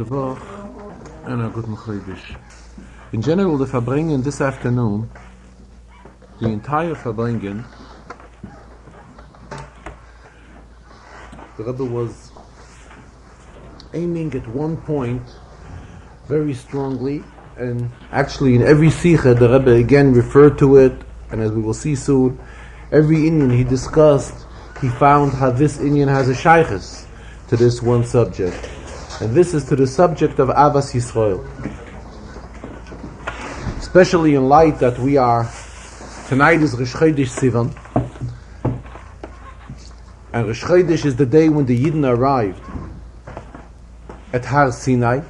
Woche and a good Chodesh. In general, the Farbrengen this afternoon, the entire Farbrengen, the Rebbe was aiming at one point very strongly, and actually in every Sikha the Rebbe again referred to it, and as we will see soon, every Inyan he discussed, he found how this Inyan has a shaykhus to this one subject. And this is to the subject of Avas Yisrael. Especially in light that we are, tonight is Rosh Chodesh Sivan, and Rosh Chodesh is the day when the Yidden arrived at Har Sinai.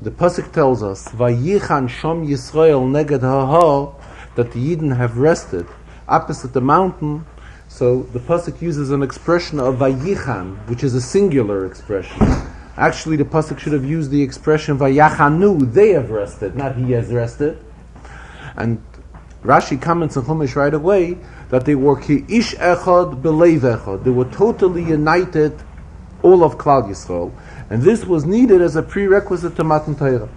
The Pasuk tells us, Vayichan Shom Yisrael neged ha-ha, that the Yidden have rested opposite the mountain. So the Pasuk uses an expression of Vayichan, which is a singular expression. Actually, the Pasuk should have used the expression Vayachanu, they have rested, not he has rested. And Rashi comments on Chumash right away that they were ki ish echad belev echad. They were totally united, all of Klal Yisrael. And this was needed as a prerequisite to Matan Torah.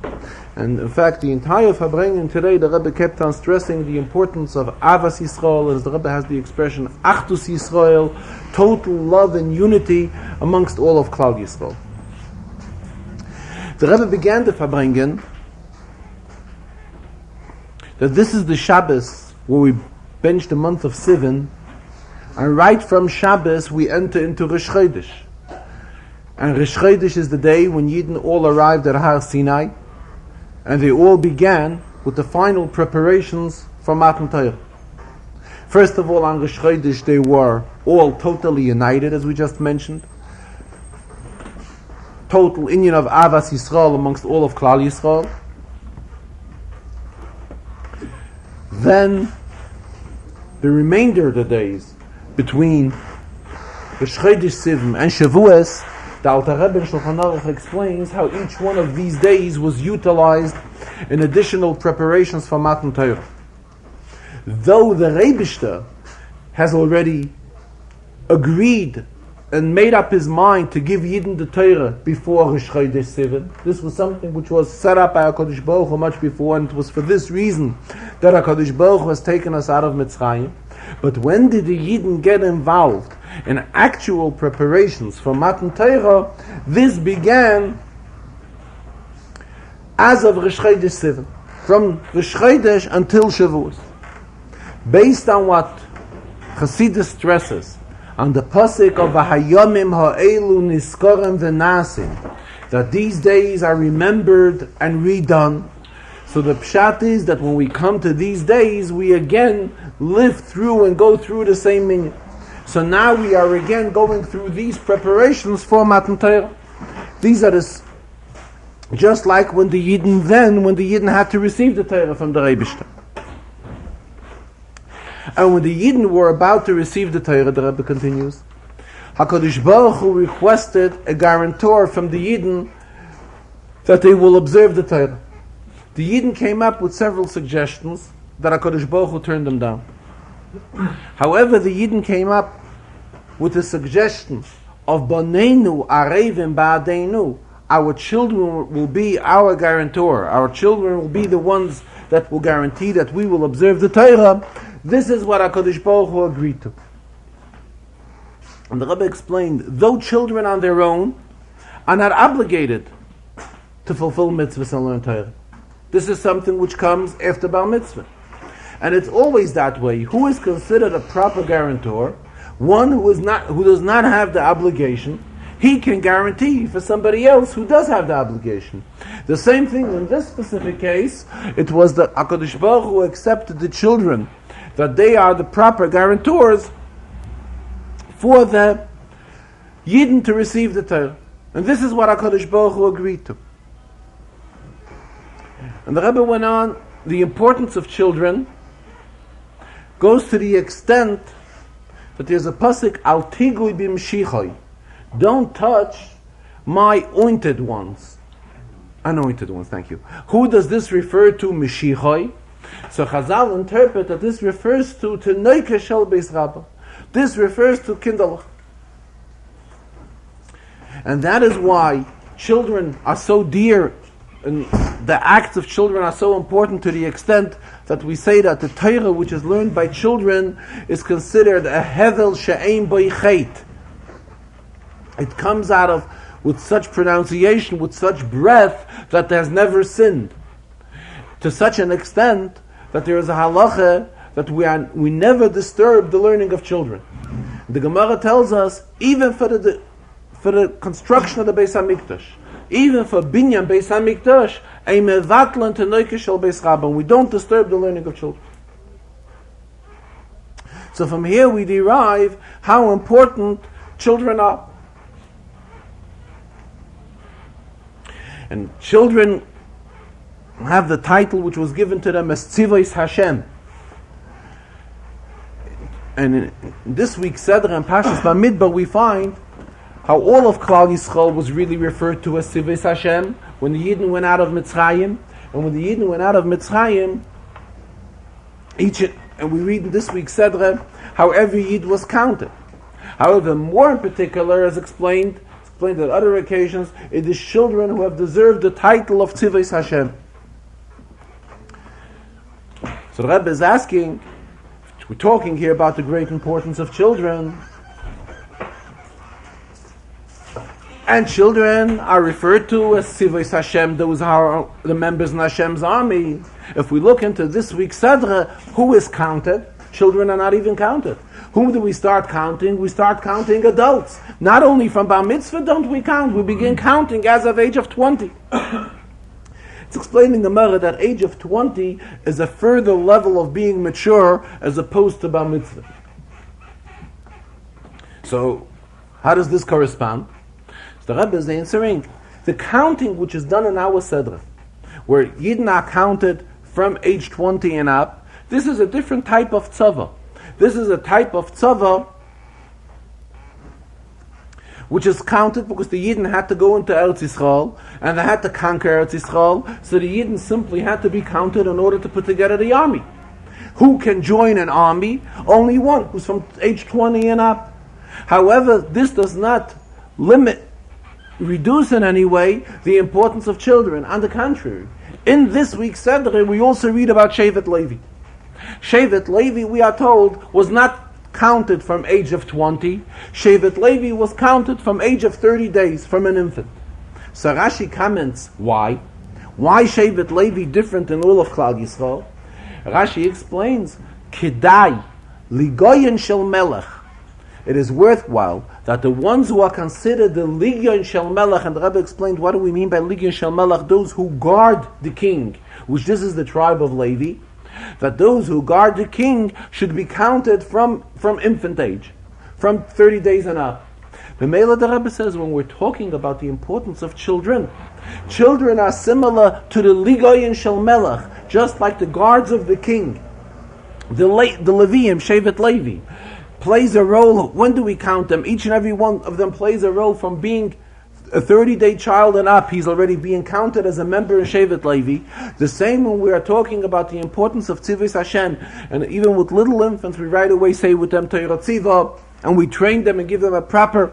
And in fact, the entire Farbrengen today, the Rebbe kept on stressing the importance of Avas Yisrael, as the Rebbe has the expression Achdus Yisrael, total love and unity amongst all of Klal Yisrael. The Rebbe began the Farbrengen that this is the Shabbos where we bench the month of Sivan, and right from Shabbos we enter into Rosh Chodesh. And Rosh Chodesh is the day when Yidden all arrived at Har Sinai, and they all began with the final preparations for Matan Torah. First of all, on Rosh Chodesh they were all totally united, as we just mentioned. Total inyan of Avas Yisrael amongst all of Klal Yisrael. Then the remainder of the days between Rosh Chodesh Sivan and Shavuos, the Alter Rebbe in Shulchan Aruch explains how each one of these days was utilized in additional preparations for Matan Torah. Though the Rebishter has already agreed and made up his mind to give Yidden the Torah before Rosh Chodesh Sivan. This was something which was set up by HaKadosh Baruch Hu much before, and it was for this reason that HaKadosh Baruch Hu has taken us out of Mitzrayim. But when did the Yidden get involved in actual preparations for Matan Torah? This began as of Rosh Chodesh Sivan, from Rosh Chodesh until Shavuos. Based on what Chassidus stresses, on the pasuk of V'hayomim ha'elu niskorem v'nasim, that these days are remembered and redone. So the pshat is that when we come to these days, we again live through and go through the same minyan. So now we are again going through these preparations for Matan Torah. These are just like when the Yidden had to receive the Torah from the Rebishter. And when the Yidden were about to receive the Torah, the Rebbe continues, HaKadosh Baruch Hu requested a guarantor from the Yidden that they will observe the Torah. The Yidden came up with several suggestions that HaKadosh Baruch Hu turned them down. However, the Yidden came up with the suggestion of Baneinu Arevim Ba'adeinu. Our children will be our guarantor. Our children will be the ones that will guarantee that we will observe the Torah. This is what HaKadosh Baruch Hu agreed to. And the Rebbe explained, though children on their own are not obligated to fulfill mitzvahs and learn Torah. This is something which comes after Bar Mitzvah. And it's always that way. Who is considered a proper guarantor? One who does not have the obligation. He can guarantee for somebody else who does have the obligation. The same thing in this specific case, it was that HaKadosh Baruch Hu accepted the children, that they are the proper guarantors for the Yidden to receive the Torah. And this is what HaKadosh Baruch Hu agreed to. And the Rebbe went on, the importance of children goes to the extent that there's a pasuk, Al tigui b'mshichai, don't touch my anointed ones. Thank you. Who does this refer to? Mishichai. So Chazal interpret that this refers to Noike Shel Beis Rabbah. This refers to Kindalach. And that is why children are so dear, and the acts of children are so important to the extent that we say that the Torah which is learned by children is considered a hevel she'ein bo chet. It comes out of with such pronunciation, with such breath, that has never sinned. To such an extent that there is a halacha that we never disturb the learning of children. The Gemara tells us, even for the construction of the Beis Hamikdash, even for Binyan Beis Hamikdash, we don't disturb the learning of children. So from here we derive how important children are. And children have the title which was given to them as Tzivos Hashem. And in this week's Chazarah and Parshas Bamidbar we find how all of Klal Yisrael was really referred to as Tzivos Hashem when the Yidden went out of Mitzrayim. And when the Yidden went out of Mitzrayim, and we read in this week's Chazarah how every Yid was counted. However, more in particular, as explained at other occasions, it is children who have deserved the title of Tzivos Hashem. So the Rebbe is asking, we're talking here about the great importance of children. And children are referred to as Tzivos Hashem, those are the members in Hashem's army. If we look into this week's Chazarah, who is counted? Children are not even counted. Whom do we start counting? We start counting adults. Not only from Bar Mitzvah don't we count, we begin counting as of age of 20. It's explaining the Gemara that age of 20 is a further level of being mature as opposed to Bar Mitzvah. So, how does this correspond? So the Rebbe is answering, the counting which is done in our Chazarah, where Yidden are counted from age 20 and up, this is a different type of tzava. This is a type of tzava which is counted because the Yidden had to go into Eretz Yisrael and they had to conquer Eretz Yisrael, so the Yidden simply had to be counted in order to put together the army. Who can join an army? Only one, who's from age 20 and up. However, this does not reduce in any way the importance of children. On the contrary, in this week's Chazarah we also read about Shevet Levi. Shevet Levi, we are told, was not counted from age of 20. Shevet Levi was counted from age of 30 days, from an infant. So Rashi comments, why? Why Shevet Levi different in all of Klal Yisrael? Rashi explains, Kedai, Ligoyen Shel Melech. It is worthwhile that the ones who are considered the Ligoyen Shel Melech, and the Rebbe explained what do we mean by Ligoyen Shel Melech, those who guard the king, which this is the tribe of Levi, that those who guard the king should be counted from infant age, from 30 days and up. The Mela the Rebbe says when we're talking about the importance of children, children are similar to the Ligoyen Shel Melech, just like the guards of the king. The Leviim, Shevet Levi, plays a role. When do we count them? Each and every one of them plays a role from being a 30-day child and up, he's already being counted as a member in Shevet Levi. The same when we are talking about the importance of Tzivos Hashem, and even with little infants, we right away say with them Torah Tziva, and we train them and give them a proper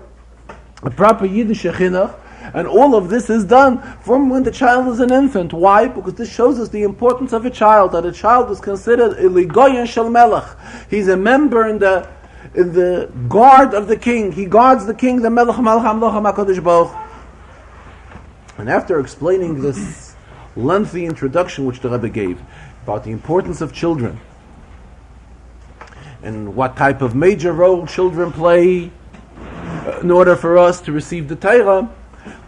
Yiddish chinuch, and all of this is done from when the child is an infant. Why? Because this shows us the importance of a child, that a child is considered a Ligoyen Shel Melech. He's a member in the guard of the king. He guards the king, the Melech Malach HaMelech HaKadosh Baruch. And after explaining this lengthy introduction which the Rebbe gave about the importance of children and what type of major role children play in order for us to receive the Torah,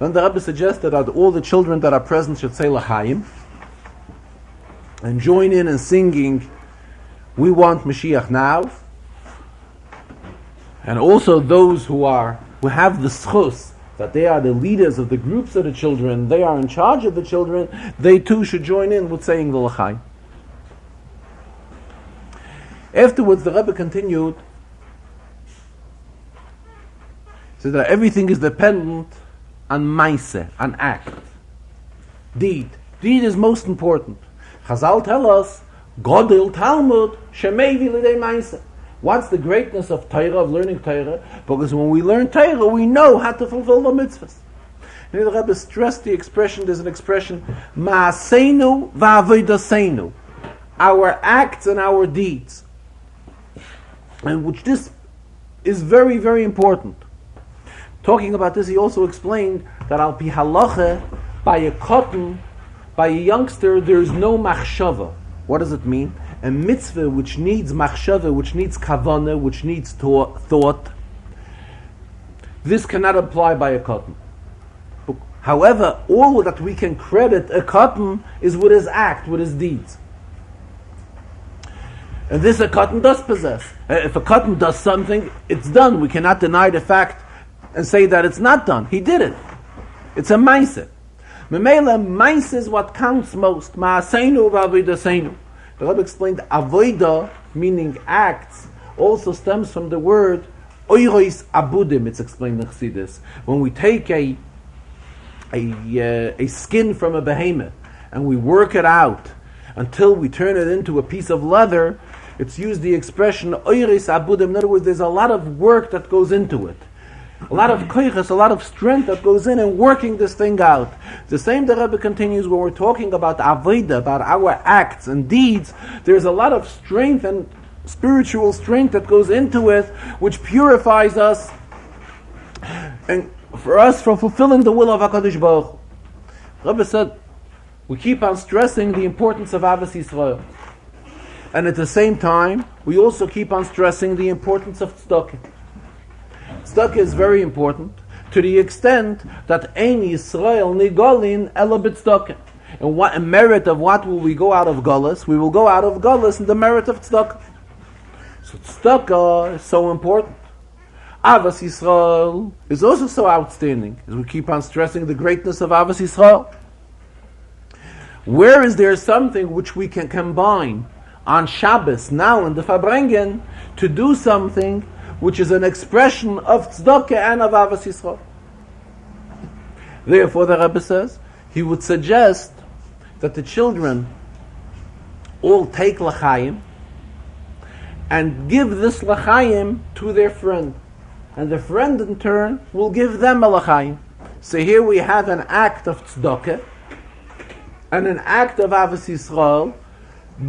then the Rebbe suggested that all the children that are present should say L'chaim and join in singing "We Want Mashiach Now." And also those who have the schus, that they are the leaders of the groups of the children, they are in charge of the children, they too should join in with saying the L'chaim. Afterwards, the Rebbe continued, so that everything is dependent on maaseh, on act, deed. Deed is most important. Chazal tell us, Godel Talmud shemevi l'dei maaseh. What's the greatness of Torah, of learning Torah? Because when we learn Torah, we know how to fulfill the mitzvahs. And the Rebbe stressed the expression, there's an expression, Ma'aseinu va'avodaseinu. Our acts and our deeds. And which this is very, very important. Talking about this, he also explained that al pi halacha, by a cotton, by a youngster, there is no machshava. What does it mean? A mitzvah which needs machshava, which needs kavanah, which needs thought, this cannot apply by a cotton. However, all that we can credit a cotton is with his act, with his deeds. And this a cotton does possess. If a cotton does something, it's done. We cannot deny the fact and say that it's not done. He did it. It's a ma'aseh. Memela, ma'aseh is what counts most. Ma'aseinu v'avodaseinu. The Rebbe explained avoda, meaning acts, also stems from the word oirois abudim. It's explained in Chassidus. When we take a skin from a behemoth and we work it out until we turn it into a piece of leather, it's used the expression oirois abudim. In other words, there's a lot of work that goes into it. A lot of koiches, a lot of strength that goes in working this thing out. The same the Rebbe continues when we're talking about avodah, about our acts and deeds. There's a lot of strength and spiritual strength that goes into it, which purifies us and for us from fulfilling the will of HaKadosh Baruch Hu. Rebbe said, we keep on stressing the importance of Avos Yisrael. And at the same time, we also keep on stressing the importance of tzedakah. Tzedakah is very important to the extent that Ein Yisrael Nigolin Ela b'tzedakah. And what a merit of what will we go out of Golus? We will go out of Golus in the merit of tzedakah. So tzedakah is so important. Avos Yisrael is also so outstanding, as we keep on stressing the greatness of Avos Yisrael. Where is there something which we can combine on Shabbos, now in the Farbrengen, to do something which is an expression of tzedakah and of Avos Yisrael? Therefore, the Rebbe says, he would suggest that the children all take l'chaim and give this l'chaim to their friend. And the friend, in turn, will give them a l'chaim. So here we have an act of tzedakah and an act of Avos Yisrael,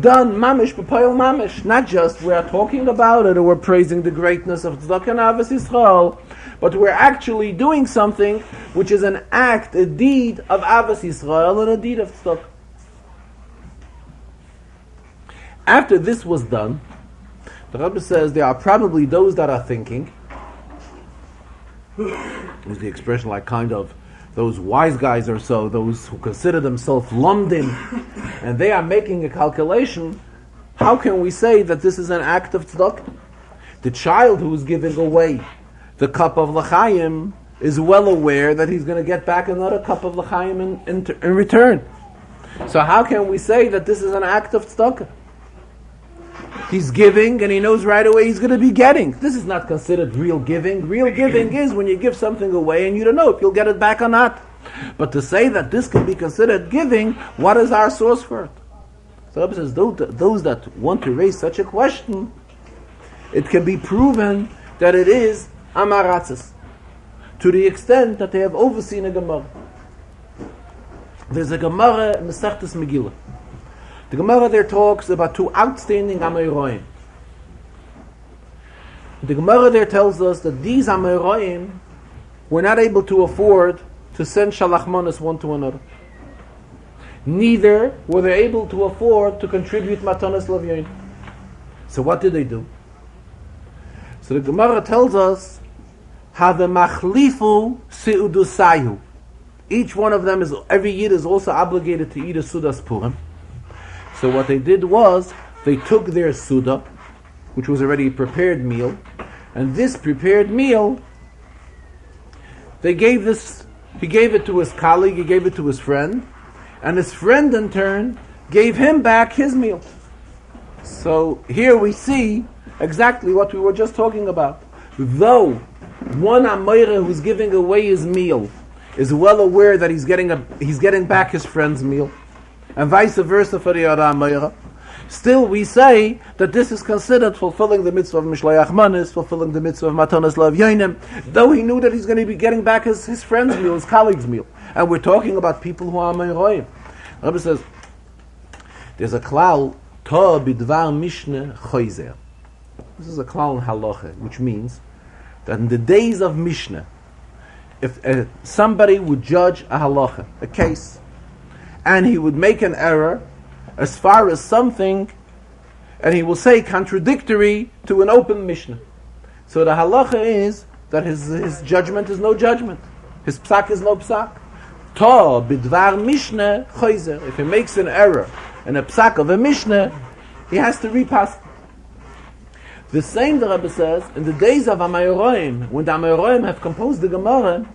done mamish b'poil mamish. Not just we are talking about it or we're praising the greatness of tzedakah and Avos Yisrael, but we're actually doing something which is an act, a deed of Avos Yisrael and a deed of tzedakah. After this was done, the Rebbe says there are probably those that are thinking, is the expression like kind of those wise guys or so, those who consider themselves lumdim, and they are making a calculation. How can we say that this is an act of tzedakah? The child who is giving away the cup of l'chaim is well aware that he's going to get back another cup of l'chaim in return. So how can we say that this is an act of tzedakah? He's giving and he knows right away he's going to be getting. This is not considered real giving. Real giving is when you give something away and you don't know if you'll get it back or not. But to say that this can be considered giving, what is our source for it? So the Rebbe says those that want to raise such a question, it can be proven that it is amaratzis, to the extent that they have overseen a Gemara. There's a Gemara in Masechtas Megillah. The Gemara there talks about two outstanding Amoraim. The Gemara there tells us that these Amoraim were not able to afford to send Shalach Manos one to another. Neither were they able to afford to contribute Matanas Lavyoin. So what did they do? So the Gemara tells us, Have machlifu seudusayu. Each one of them every Yid is also obligated to eat a Sudas Purim. So what they did was, they took their Suda, which was already a prepared meal, and this prepared meal, he gave it to his colleague, he gave it to his friend, and his friend in turn gave him back his meal. So here we see exactly what we were just talking about. Though one Amoira who's giving away his meal is well aware that he's getting back his friend's meal, and vice versa for the other Amoira, still we say that this is considered fulfilling the mitzvah of Mishlayach Manis, fulfilling the mitzvah of Matanas Lav Yoinim, though he knew that he's going to be getting back his friend's meal, his colleague's meal. And we're talking about people who are Amoraim. The Rebbe says, there's a klal, to bidvar mishne choizer. This is a klal in halacha, which means that in the days of Mishnah, if somebody would judge a halacha, a case, and he would make an error as far as something, and he will say contradictory to an open Mishnah. So the halacha is that his judgment is no judgment. His psak is no psak. To bidvar Mishnah choizer. If he makes an error in a psak of a Mishnah, he has to repass. The same, the Rebbe says, in the days of Amoraim, when the Amoraim have composed the Gemara,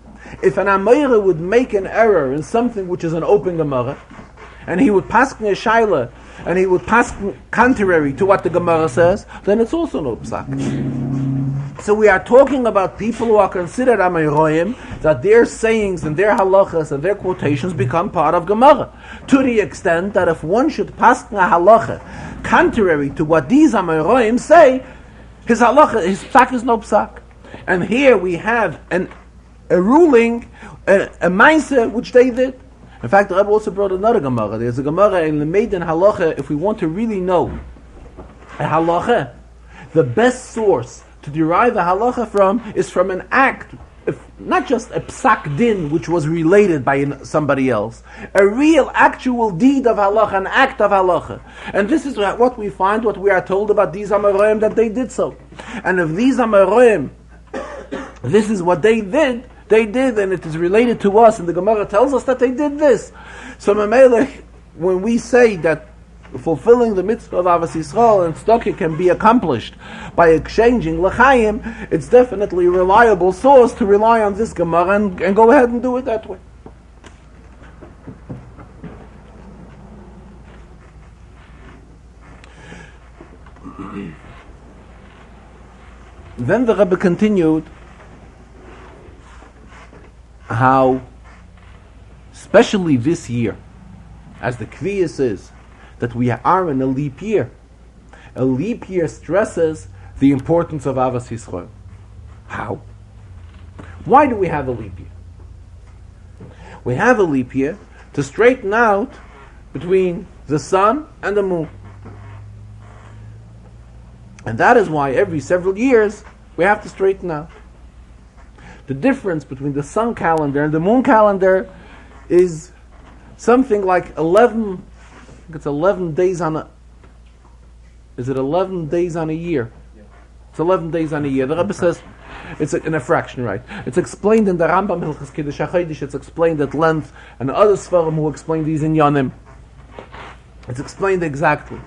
if an Amoira would make an error in something which is an open Gemara, and he would pass a shaila, and he would pass contrary to what the Gemara says, then it's also no psak. So we are talking about people who are considered Amoraim, that their sayings and their halachas and their quotations become part of Gemara. To the extent that if one should pass a halacha contrary to what these Amoraim say, his halacha, his psak is no psak. And here we have a ruling, a mindset which they did. In fact, the Rebbe also brought another Gemara. There's a Gemara in the Maiden Halacha. If we want to really know a halacha, the best source to derive a halacha from is from an act, not just a psak din which was related by somebody else, a real actual deed of halacha, an act of halacha. And this is what we find, what we are told about these Amoraim, that they did so. And if these Amoraim, this is what they did, and it is related to us, and the Gemara tells us that they did this. So Mamele, when we say that fulfilling the mitzvah of Avos Yisrael and tzedakah can be accomplished by exchanging l'chaim, it's definitely a reliable source to rely on this Gemara and go ahead and do it that way. Then the Rebbe continued how, especially this year, as the Kviyas is, that we are in a leap year. A leap year stresses the importance of Avos Yisrael. How? Why do we have a leap year? We have a leap year to straighten out between the sun and the moon. And that is why every several years we have to straighten out. The difference between the sun calendar and the moon calendar is something like 11 days on a... Is it 11 days on a year? Yeah. It's 11 days on a year. The Rebbe says it's in a fraction, right? It's explained in the Rambam Hilchos Kiddush HaChodesh. It's explained at length, and other Sfarim who explain these in Yonim. It's explained exactly.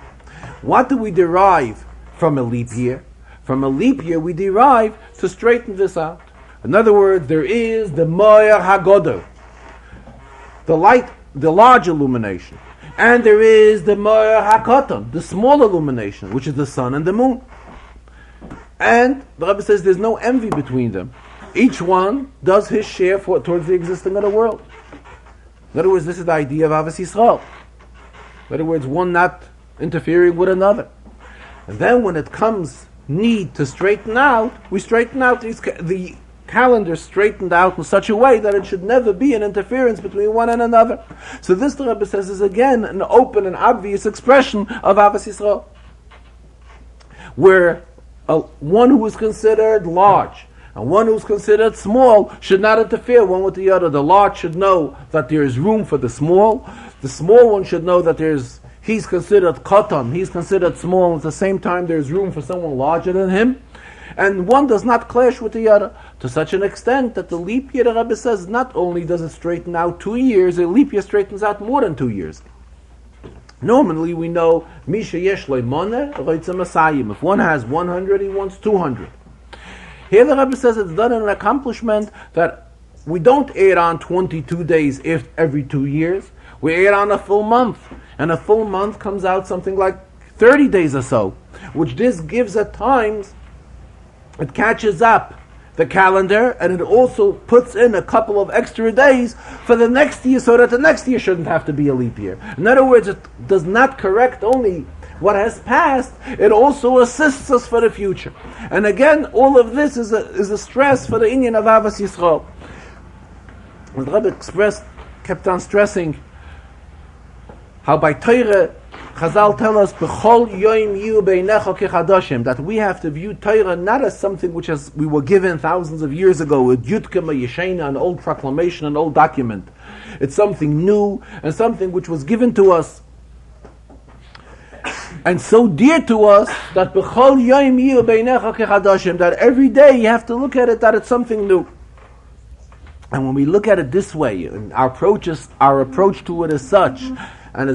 What do we derive from a leap year? From a leap year, we derive to straighten this out. In other words, there is the Moyer HaGodol, the light, the large illumination. And there is the Moyer HaKatan, the small illumination, which is the sun and the moon. And the Rebbe says there's no envy between them. Each one does his share towards the existence of the world. In other words, this is the idea of Avos Yisrael. In other words, one not interfering with another. And then when it comes need to straighten out, we straighten out the calendar straightened out in such a way that it should never be an interference between one and another. So this, the Rebbe says, is again an open and obvious expression of Avos Yisrael, where one who is considered large and one who is considered small should not interfere one with the other. The large should know that there is room for the small. The small one should know that he's considered katan, he's considered small, at the same time there is room for someone larger than him. And one does not clash with the other, to such an extent that the leap year, the Rebbe says, not only does it straighten out 2 years, a leap year straightens out more than 2 years. Normally we know, Misha yesh lo moneh, roitze masayim. If one has 100, he wants 200. Here the Rebbe says it's done in an accomplishment that we don't add on 22 days every 2 years. We add on a full month. And a full month comes out something like 30 days or so, which this gives at times, it catches up the calendar, and it also puts in a couple of extra days for the next year, so that the next year shouldn't have to be a leap year. In other words, it does not correct only what has passed, it also assists us for the future. And again, all of this is a stress for the inyan of Avos Yisrael. The Rebbe expressed kept on stressing how by Torah, Chazal tell us, B'chol yoim yu beinecha kechadashim, that we have to view Torah not as something which we were given thousands of years ago, with Yudkema Yeshena, an old proclamation, an old document. It's something new, and something which was given to us, and so dear to us, that B'chol yoim yu beinecha kechadashim, that every day you have to look at it, that it's something new. And when we look at it this way, and our approach to it is such, and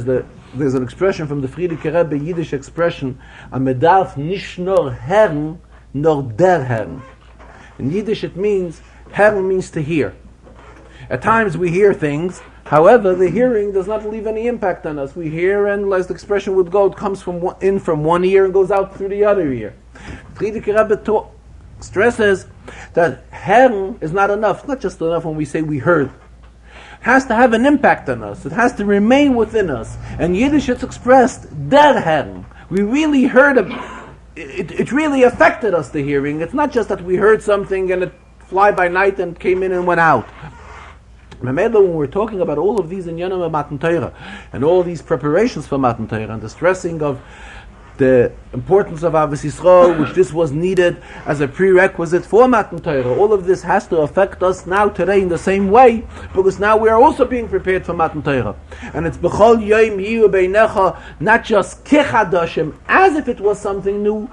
there's an expression from the Friedrich Rebbe, Yiddish expression, a medarf nicht nur Herrn, nor der Herrn. In Yiddish it means, Herrn means to hear. At times we hear things, however, the hearing does not leave any impact on us. We hear, and as the expression would go, it comes from one ear and goes out through the other ear. Friedrich Rebbe stresses that Herrn is not enough. It's not just enough when we say we heard. It has to have an impact on us. It has to remain within us. And Yiddish, it's expressed, der Herrn. We really heard it really affected us, the hearing. It's not just that we heard something and it fly by night and came in and went out. When we're talking about all of these inyanim of Matan Torah and all these preparations for Matan Torah and the stressing of the importance of Avos Yisrael, which this was needed as a prerequisite for Matan Torah, all of this has to affect us now today in the same way, because now we are also being prepared for Matan Torah. And it's B'chol Yom Yiyu Beinecha, not just Kechadashim, as if it was something new.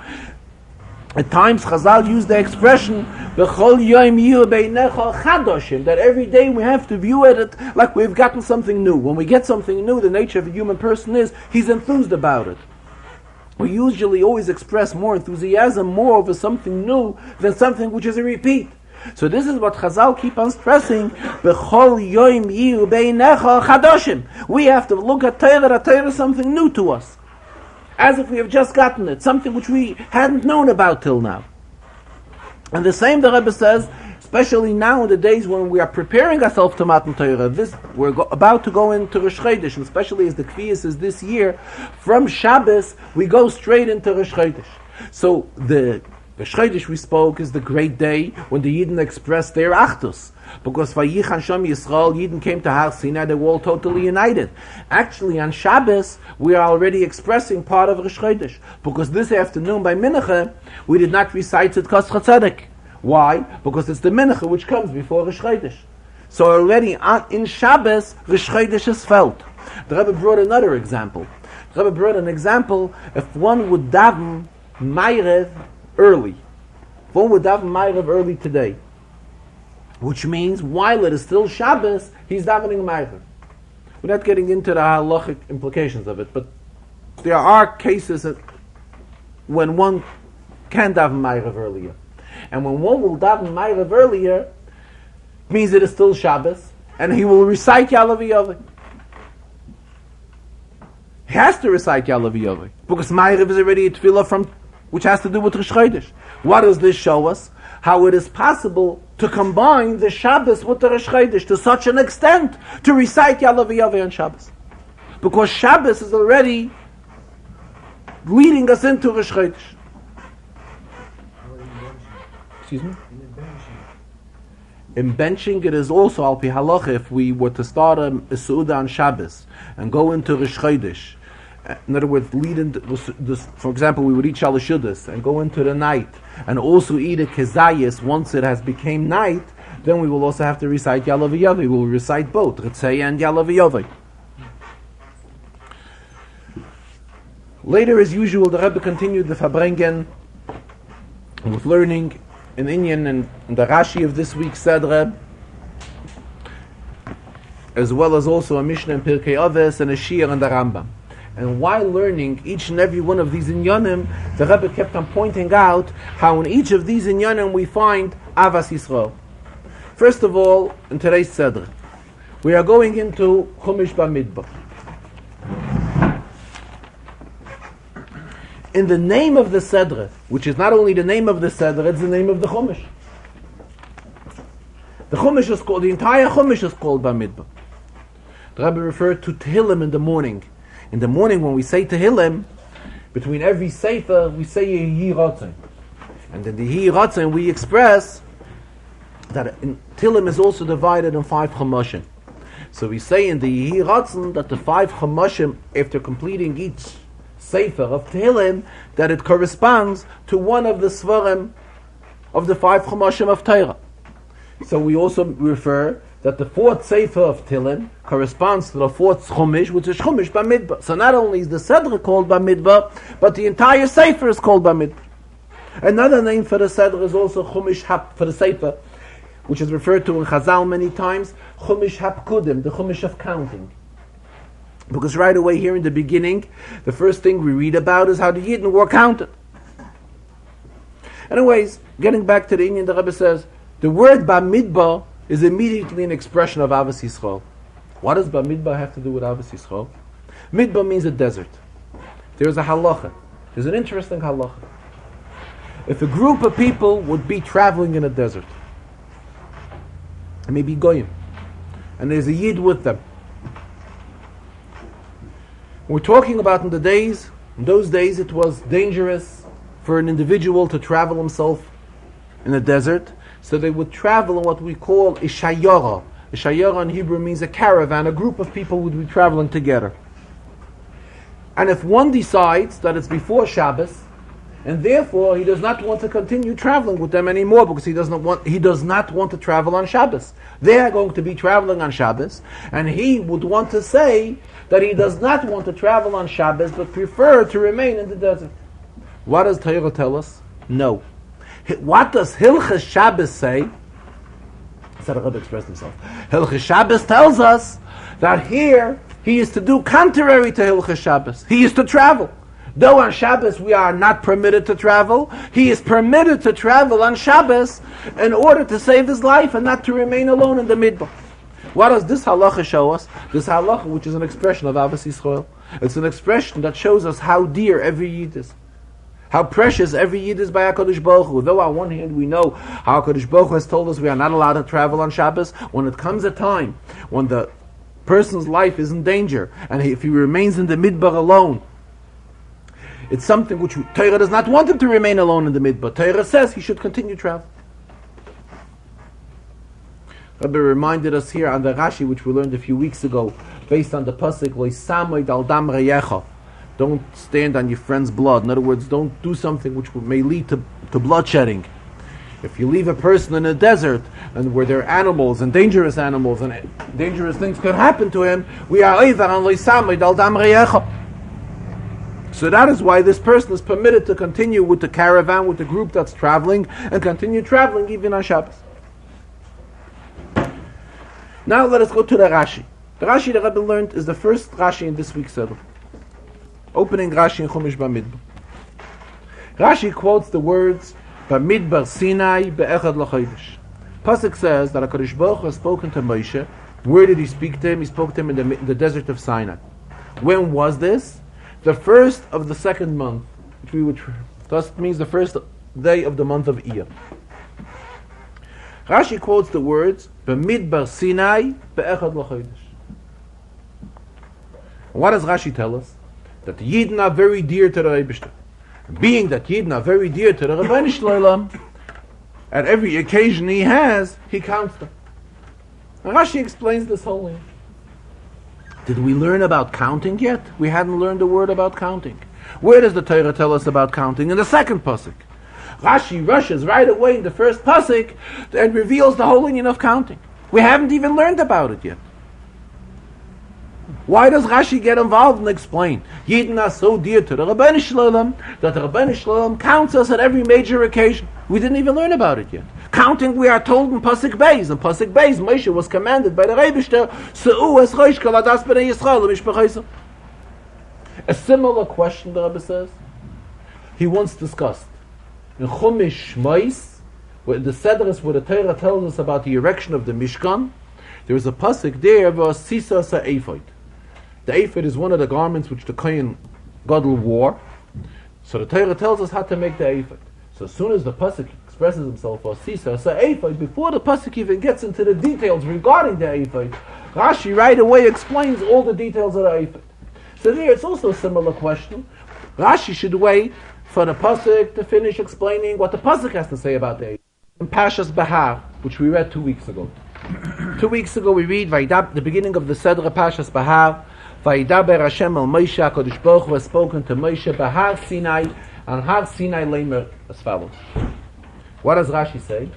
At times Chazal use the expression B'chol Yom Yiyu Beinecha Chadashim, that every day we have to view it like we've gotten something new. When we get something new, the nature of a human person is he's enthused about it. We usually always express more enthusiasm, more over something new than something which is a repeat. So this is what Chazal keep on stressing, B'chol yoim yiyu beinecha chadoshim. We have to look at Torah, that Torah is something new to us. As if we have just gotten it, something which we hadn't known about till now. And the same the Rebbe says, especially now in the days when we are preparing ourselves to Matan Torah, we're about to go into Rosh Chodesh, and especially as the Kviyas is this year, from Shabbos we go straight into Rosh Chodesh. So the Rosh Chodesh we spoke is the great day when the Yidden expressed their Achdus. Because Vayichan Sham Yisrael, Yidden came to Har Sinai, they were all totally united. Actually on Shabbos we are already expressing part of Rosh Chodesh. Because this afternoon by Mincha we did not recite Tzedkas Chatzedek. Why? Because it's the Mincha which comes before Rosh Chodesh. So already in Shabbos, Rosh Chodesh is felt. The Rebbe brought another example. The Rebbe brought an example, if one would daven Ma'ariv early. If one would daven Ma'ariv early today, which means while it is still Shabbos, he's davening Ma'ariv. We're not getting into the halachic implications of it, but there are cases when one can daven Ma'ariv earlier. And when one will daven Ma'ariv earlier, it means it is still Shabbos, and he will recite Ya'aleh V'Yaveh. He has to recite Ya'aleh V'Yaveh, because Ma'ariv is already a tefillah which has to do with Rosh Chodesh. What does this show us? How it is possible to combine the Shabbos with the Rosh Chodesh to such an extent to recite Ya'aleh V'Yaveh on Shabbos. Because Shabbos is already leading us into Rosh Chodesh. Excuse me? In benching, it is also al pi halacha, if we were to start a Seudah on Shabbos and go into Rosh Chodesh, in other words, lead into this, for example, we would eat Shalosh Seudos and go into the night and also eat a Kezayis once it has become night, then we will also have to recite Ya'aleh V'Yaveh. We will recite both, Ritzei and Ya'aleh V'Yaveh. Later, as usual, the Rebbe continued the Farbrengen with learning in Inyan and the Rashi of this week's Sedre, as well as also a Mishnah in Pirkei Avos and a Shir and the Rambam. And while learning each and every one of these Inyanim, the Rebbe kept on pointing out how in each of these Inyanim we find Avas Yisrael. First of all, in today's Sedre, we are going into Chumash Bamidbar. In the name of the Sedre, which is not only the name of the Sedre, it's the name of the Chumash. The Chumash is called, the entire Chumash is called Bamidbar. The Rebbe referred to Tehillim in the morning. In the morning when we say Tehillim, between every Sefer, we say Yehi Ratzon. And in the Yehi Ratzon we express that Tehillim is also divided in 5 Chumashim. So we say in the Yehi Ratzon that the 5 Chumashim, after completing each Sefer of Tehillim, that it corresponds to one of the Svarim of the 5 Chumashim of Torah. So we also refer that the 4th Sefer of Tehillim corresponds to the 4th Chumash, which is Chumash Bamidbar. So not only is the Sedra called Bamidbar, but the entire Sefer is called Bamidbar. Another name for the Sedra is also Chumash for the Sefer, which is referred to in Chazal many times, Chumash Hapkudim, the Chumash of counting. Because right away here in the beginning, the first thing we read about is how the Yidden were counted. Anyways, getting back to the Indian, the Rebbe says, the word Bamidbar is immediately an expression of Avos Yisrael. What does Bamidbar have to do with Avos Yisrael? Midbar means a desert. There's a halacha. There's an interesting halacha. If a group of people would be traveling in a desert, and maybe goyim, and there's a yid with them. We're talking about in those days it was dangerous for an individual to travel himself in a desert, so they would travel in what we call a shayara. A shayara in Hebrew means a caravan, a group of people would be traveling together. And if one decides that it's before Shabbos, and therefore he does not want to continue traveling with them anymore because he does not want to travel on Shabbos. They are going to be traveling on Shabbos, and he would want to say that he does not want to travel on Shabbos but prefer to remain in the desert. What does Torah tell us? No. What does Hilchas Shabbos say? Said Rebbe expressed himself. Hilchas Shabbos tells us that here he is to do contrary to Hilchas Shabbos. He is to travel. Though on Shabbos we are not permitted to travel, he is permitted to travel on Shabbos in order to save his life and not to remain alone in the midbar. What does this halacha show us? This halacha, which is an expression of Avos Yisrael, it's an expression that shows us how dear every yid is. How precious every yid is by HaKadosh Baruch Hu. Though on one hand we know how HaKadosh Baruch Hu has told us we are not allowed to travel on Shabbos, when it comes a time when the person's life is in danger, and if he remains in the midbar alone, it's something which Torah does not want him to remain alone in the midbar. Torah says he should continue travel. Rabbi reminded us here on the Rashi, which we learned a few weeks ago, based on the pasuk Lo Samoid al Dam Reyecha. Don't stand on your friend's blood. In other words, don't do something which may lead to bloodshedding. If you leave a person in a desert and where there are animals and dangerous things could happen to him, we are over on Lo Samoid al Dam Reyecha. So that is why this person is permitted to continue with the caravan, with the group that's traveling, and continue traveling even on Shabbos. Now let us go to the Rashi. The Rashi that Rebbe learned is the first Rashi in this week's Seder. Opening Rashi in Chumash Bamidbar. Rashi quotes the words, Bamidbar Sinai be'echad l'chodesh. Pasuk says that HaKadosh Baruch Hu has spoken to Moshe. Where did he speak to him? He spoke to him in the desert of Sinai. When was this? The first of the second month, which thus means the first day of the month of Iyar. Rashi quotes the words, Bamidbar Sinai be'echad l'chodesh. What does Rashi tell us? That the Yidden are very dear to the Eibishter. Being that Yidden are very dear to the Rebbeinu Shloim, at every occasion he has, he counts them. And Rashi explains this wholly. Did we learn about counting yet? We hadn't learned a word about counting. Where does the Torah tell us about counting? In the second pasuk. Rashi rushes right away in the first pasuk and reveals the whole union of counting. We haven't even learned about it yet. Why does Rashi get involved and explain? Yidden are so dear to the Rebbeinu Shloim that the Rebbeinu Shloim counts us at every major occasion. We didn't even learn about it yet. Counting, we are told in Pasuk Beis. In Pasuk Beis, Moshe was commanded by the Eibishter, Se'u es roish kol hadas b'nei Yisrael u'mishpachaisa. A similar question, the Rebbe says, he once discussed. In Chumash Shmos, where the Sedras, where the Torah tells us about the erection of the Mishkan, there is a Pasuk there, Sisa Sa'ephod. The ephod is one of the garments which the Kohen Gadol wore. So the Torah tells us how to make the ephod. So as soon as the pasuk expresses himself as Sisa, so ephod, before the pasuk even gets into the details regarding the ephod, Rashi right away explains all the details of the ephod. So there it's also a similar question. Rashi should wait for the pasuk to finish explaining what the pasuk has to say about the ephod. In Parshas Bahar, which we read 2 weeks ago, 2 weeks ago we read the beginning of the Seder Pashas Bahar. Vayidaber Hashem el Moshe, HaKadosh Baruch Hu has spoken to Moshe Bahar Sinai, and Har Sinai Leimer as follows. What does Rashi say?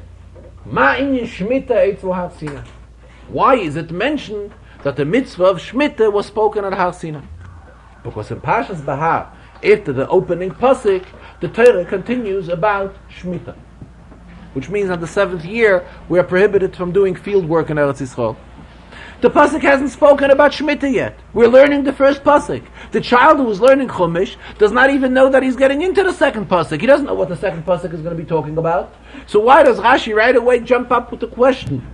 Ma inyan Shmita etzel Har Sinai. Why is it mentioned that the mitzvah of Shmita was spoken at Har Sinai? Because in Pashas Bahar, after the opening pasuk, the Torah continues about Shmita, which means on the 7th year we are prohibited from doing field work in Eretz Yisrael. The pasuk hasn't spoken about Shemitah yet. We're learning the first pasuk. The child who is learning Chumash does not even know that he's getting into the second pasuk. He doesn't know what the second pasuk is going to be talking about. So why does Rashi right away jump up with the question?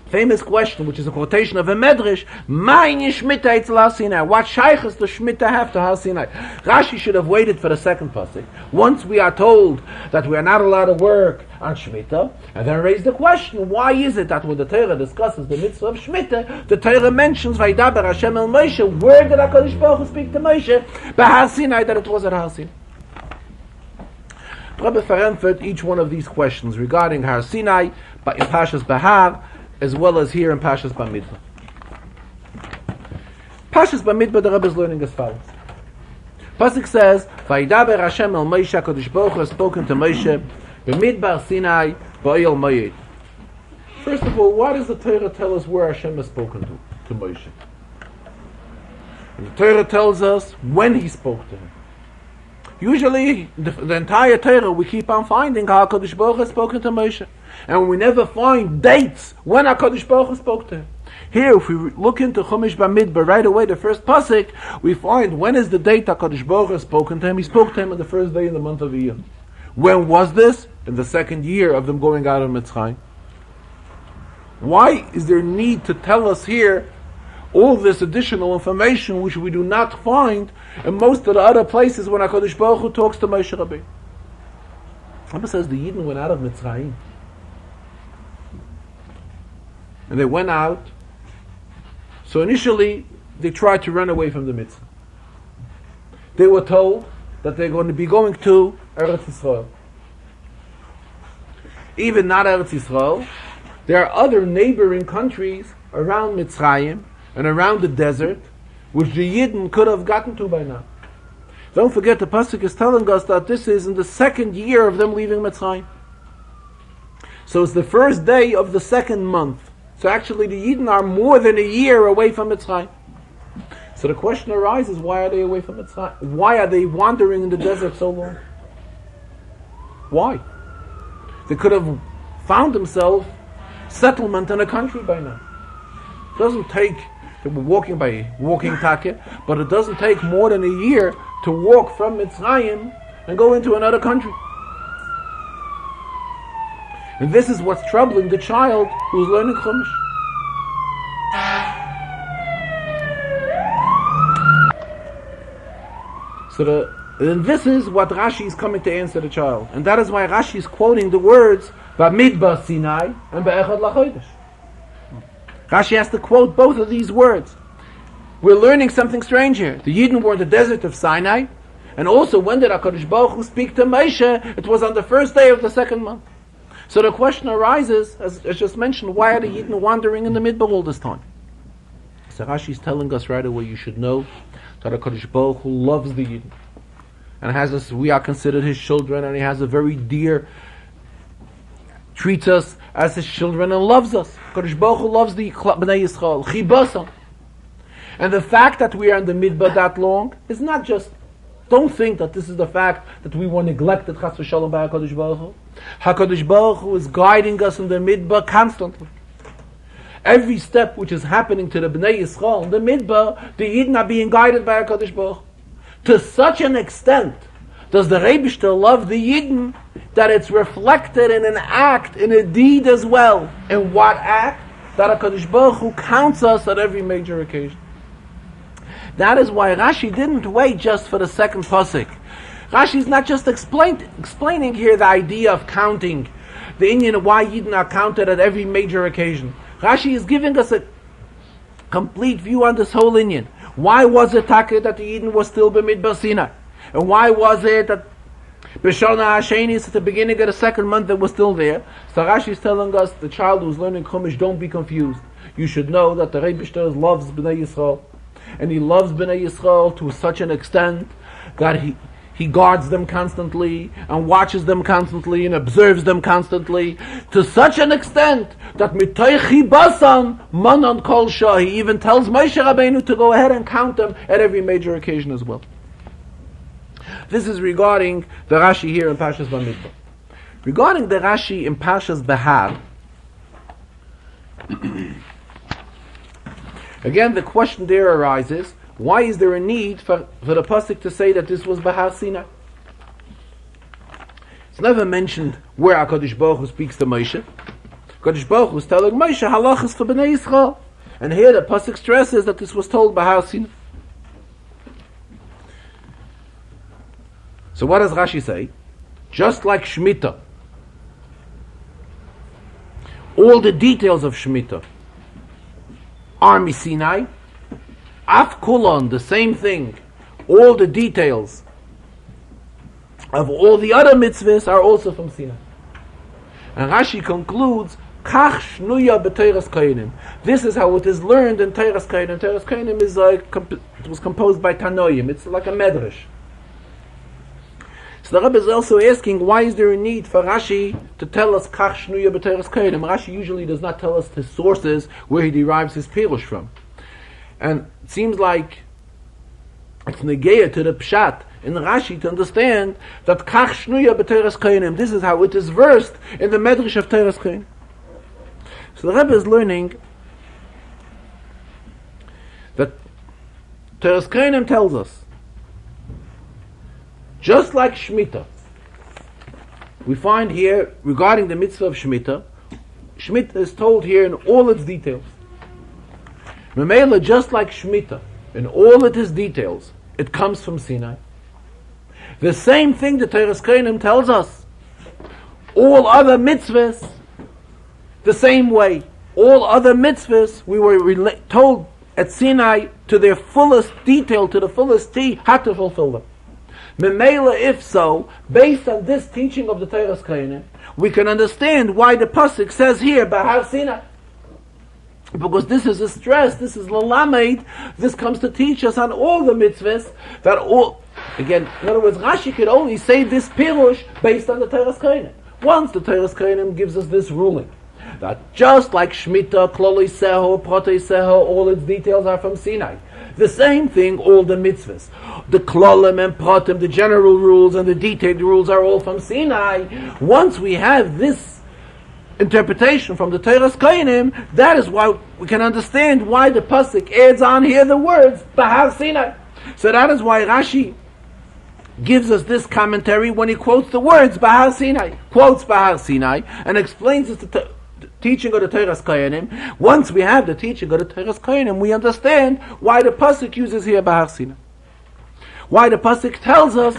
Famous question, which is a quotation of a Medrash, Ma'in Shmita etzel Har Sinai. What shaychus does Shmita have to Har Sinai? Rashi should have waited for the second pasuk. Once we are told that we are not allowed to work on Shmita, and then raise the question, why is it that when the Torah discusses the mitzvah of Shmita, the Torah mentions Vayidaber Hashem el Moshe, where did HaKadosh Baruch Hu speak to Moshe? Bahar Sinai, that it was at Har Sinai. Rabbi Faremfert each one of these questions regarding Har Sinai, but in Pashas Bahar, as well as here in Pashas Bamidbar. Pashas Bamidbar, the Rebbe is learning as follows. Pasuk says, Vayidaber Hashem el Moshe, HaKadosh Baruch Hu has spoken to Moshe, Bamidbar Sinai, Ba'il Moed. First of all, why does the Torah tell us where Hashem has spoken to Moshe? And the Torah tells us when he spoke to him. Usually, the entire Torah, we keep on finding how HaKadosh Baruch Hu has spoken to Moshe. And we never find dates when HaKadosh Baruch Hu spoke to him. Here, if we look into Chumash Bamidbar, right away, the first pasuk, we find when is the date HaKadosh Baruch Hu has spoken to him. He spoke to him on the first day in the month of Iyar. When was this? In the 2nd year of them going out of Mitzrayim. Why is there need to tell us here all this additional information which we do not find in most of the other places when HaKadosh Baruch Hu talks to Moshe Rabbeinu? Rabbi says the Yidden went out of Mitzrayim. And they went out. So initially, they tried to run away from the mitzvah. They were told that they're going to be going to Eretz Yisrael. Even not Eretz Yisrael, there are other neighboring countries around Mitzrayim and around the desert, which the Yidden could have gotten to by now. Don't forget, the pasuk is telling us that this is in the 2nd year of them leaving Mitzrayim. So it's the first day of the 2nd month. So actually the Yidden are more than a year away from Mitzrayim. So the question arises, why are they away from Mitzrayim? Why are they wandering in the desert so long? Why? They could have found themselves settlement in a country by now. It doesn't take, they were walking take, but it doesn't take more than a year to walk from Mitzrayim and go into another country. And this is what's troubling the child who's learning Chumash. And this is what Rashi is coming to answer the child. And that is why Rashi is quoting the words Bamidbar Sinai and Be'echad Lachodesh. Rashi has to quote both of these words. We're learning something strange here. The Yidden were in the desert of Sinai, and also when did HaKadosh Baruch Hu speak to Moshe? It was on the first day of the 2nd month. So the question arises, as just mentioned, why are the Yidden wandering in the Midbar all this time? So Rashi is telling us right away, you should know that HaKadosh Baruch Hu loves the Yidden. And has us, we are considered his children, and he has a very dear, treats us as his children and loves us. HaKadosh Baruch Hu loves the Bnei Yisrael, Chibasam. And the fact that we are in the Midbar that long is not just, don't think that this is the fact that we were neglected, Chas v'Shalom, by HaKadosh Baruch Hu. HaKadosh Baruch Hu is guiding us in the Midbar constantly. Every step which is happening to the Bnei Yisrael in the Midbar, the Yidden are being guided by HaKadosh Baruch Hu. To such an extent does the Rebishter love the Yidden that it's reflected in an act, in a deed as well. In what act? That HaKadosh Baruch Hu counts us at every major occasion. That is why Rashi didn't wait just for the 2nd pasuk. Rashi is not just explaining here the idea of counting, the inyan of why Yidden are counted at every major occasion. Rashi is giving us a complete view on this whole inyan. Why was it that the Yidden was still Bamidbar Sinai? And why was it that B'Shana Hashenis at the beginning of the 2nd month that was still there? So Rashi is telling us, the child who's learning Chumash, don't be confused. you should know that the Rebbe loves Bnei Yisrael. And he loves Bnei Yisrael to such an extent that he guards them constantly, and watches them constantly, and observes them constantly, to such an extent that mitoichi basan manan kol shah, he even tells Moshe Rabbeinu to go ahead and count them at every major occasion as well. This is regarding the Rashi here in Parshas Bamidbar. Regarding the Rashi in Parshas Behar, again the question there arises, why is there a need for the pasuk to say that this was Behar Sinai? It's never mentioned where HaKadosh Baruch Hu speaks to Moshe. HaKadosh Baruch Hu is telling Moshe halachas for Bnei Yisrael. And here the pasuk stresses that this was told Behar Sinai. So what does Rashi say? Just like Shemitah, all the details of Shemitah are Sinai. Af Kulon, the same thing. All the details of all the other mitzvahs are also from Sinai. And Rashi concludes, Kach shnuya b'teiras kohenim. This is how it is learned in Teiras Kohenim. Teiras Kohenim is it was composed by Tanoim. It's like a medrash. So the Rebbe is also asking, why is there a need for Rashi to tell us Kach shnuya b'teiras kohenim? Rashi usually does not tell us his sources where he derives his pirush from. And it seems like it's negeya to the pshat in Rashi to understand that Kach shnuya b'teiras kohenim, this is how it is versed in the medrash of Teiras Kohenim. So the Rebbe is learning that Teiras Kohenim tells us, just like Shemitah, we find here regarding the mitzvah of Shemitah, Shemitah is told here in all its details. Memela, just like Shemitah, in all its details, it comes from Sinai. The same thing the Teiras Kohenim tells us. All other mitzvahs, the same way. All other mitzvahs, we were told at Sinai to their fullest detail, to the fullest T, had to fulfill them. Memela, if so, based on this teaching of the Teiras Kohenim, we can understand why the pasuk says here, Behar Sinai. Because this is a stress, this is lalamed, this comes to teach us on all the mitzvahs, that all, again, in other words, Rashi could only say this pirush based on the Teiras Kohenim. Once the Teiras Kohenim gives us this ruling, that just like Shemitah, Klolei Seho, Protei Seho, all its details are from Sinai. The same thing, all the mitzvahs. The klolim and pratim, the general rules and the detailed rules are all from Sinai. Once we have this interpretation from the Teiras Kohenim, that is why we can understand why the pasuk adds on here the words Behar Sinai. So that is why Rashi gives us this commentary when he quotes the words Behar Sinai, quotes Behar Sinai, and explains the teaching of the Teiras Kohenim. Once we have the teaching of the Teiras Kohenim, we understand why the pasuk uses here Behar Sinai. Why the pasuk tells us